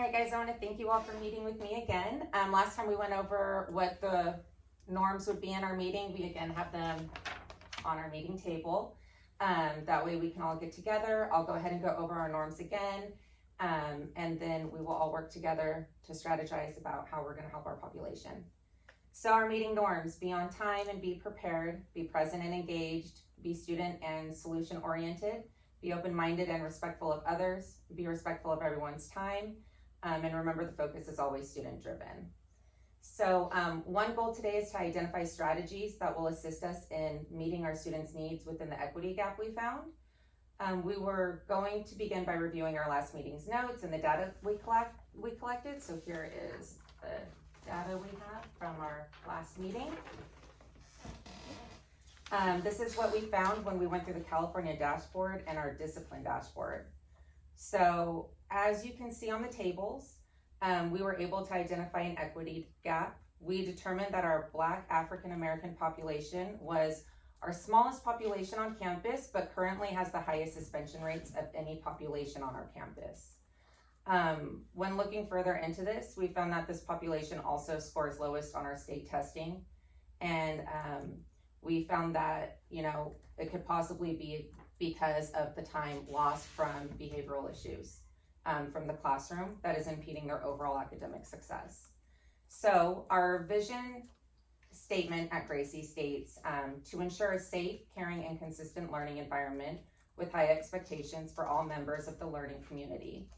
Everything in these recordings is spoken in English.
All right, guys, I want to thank you all for meeting with me again. Last time we went over what the norms would be in our meeting. We again have them on our meeting table. That way we can all get together. I'll go ahead and go over our norms again. And then we will all work together to strategize about how we're going to help our population. So our meeting norms: be on time and be prepared, be present and engaged, be student and solution oriented, be open-minded and respectful of others, be respectful of everyone's time, and remember the focus is always student-driven. So one goal today is to identify strategies that will assist us in meeting our students' needs within the equity gap we found. We were going to begin by reviewing our last meeting's notes and the data we collected. So here is the data we have from our last meeting. This is what we found when we went through the California dashboard and our discipline dashboard. So as you can see on the tables, we were able to identify an equity gap. We determined that our Black African American population was our smallest population on campus, but currently has the highest suspension rates of any population on our campus. When looking further into this, we found that this population also scores lowest on our state testing. And we found that, it could possibly be because of the time lost from behavioral issues from the classroom that is impeding their overall academic success. So our vision statement at Gracie states, to ensure a safe, caring, and consistent learning environment with high expectations for all members of the learning community.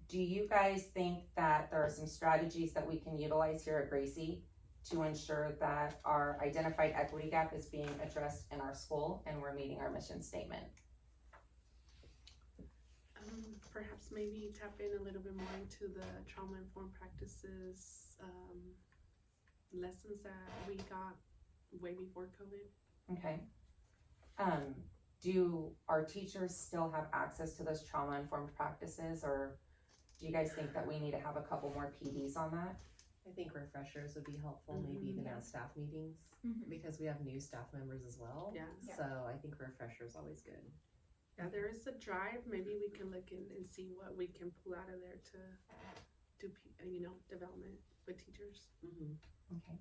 Do you guys think that there are some strategies that we can utilize here at Gracie to ensure that our identified equity gap is being addressed in our school and we're meeting our mission statement? Perhaps maybe tap in a little bit more into the trauma-informed practices lessons that we got way before COVID. Okay. Do our teachers still have access to those trauma-informed practices, or do you guys think that we need to have a couple more PDs on that? I think refreshers would be helpful, maybe even at staff meetings, because we have new staff members as well. Yeah. So I think refresher is always good. Yeah, there is a drive. Maybe we can look in and see what we can pull out of there to do, development with teachers. Okay.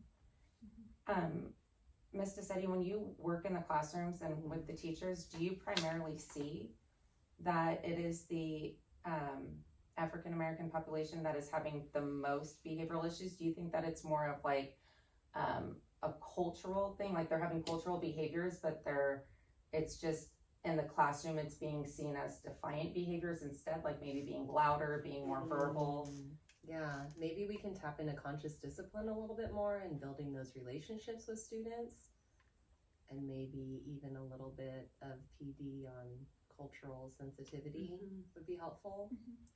Ms. DeSetti, when you work in the classrooms and with the teachers, do you primarily see that it is the African American population that is having the most behavioral issues? Do you think that it's more of like a cultural thing, like they're having cultural behaviors, but it's just in the classroom it's being seen as defiant behaviors instead, like maybe being louder, being more verbal? Yeah, maybe we can tap into conscious discipline a little bit more and building those relationships with students, and maybe even a little bit of PD on cultural sensitivity would be helpful.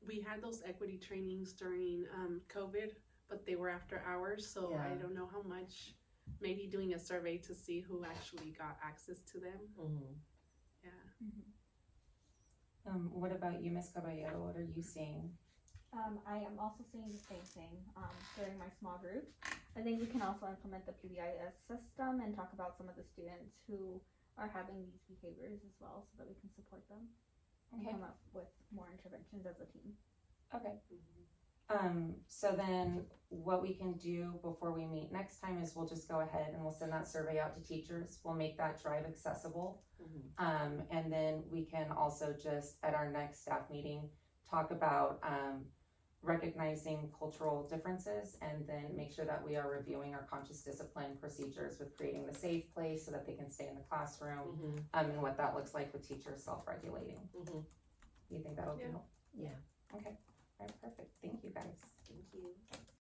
We had those equity trainings during COVID, but they were after hours, so I don't know how much. Maybe doing a survey to see who actually got access to them. What about you, Ms. Caballero? What are you seeing? I am also seeing the same thing during my small group. I think we can also implement the PBIS system and talk about some of the students who are having these behaviors as well, so that we can support them and come up with more interventions as a team. Okay. So then what we can do before we meet next time is we'll just go ahead and we'll send that survey out to teachers. We'll make that drive accessible. And then we can also just at our next staff meeting talk about recognizing cultural differences, and then make sure that we are reviewing our conscious discipline procedures with creating the safe place so that they can stay in the classroom, and what that looks like with teachers self-regulating. Do you think that'll be helpful? Yeah.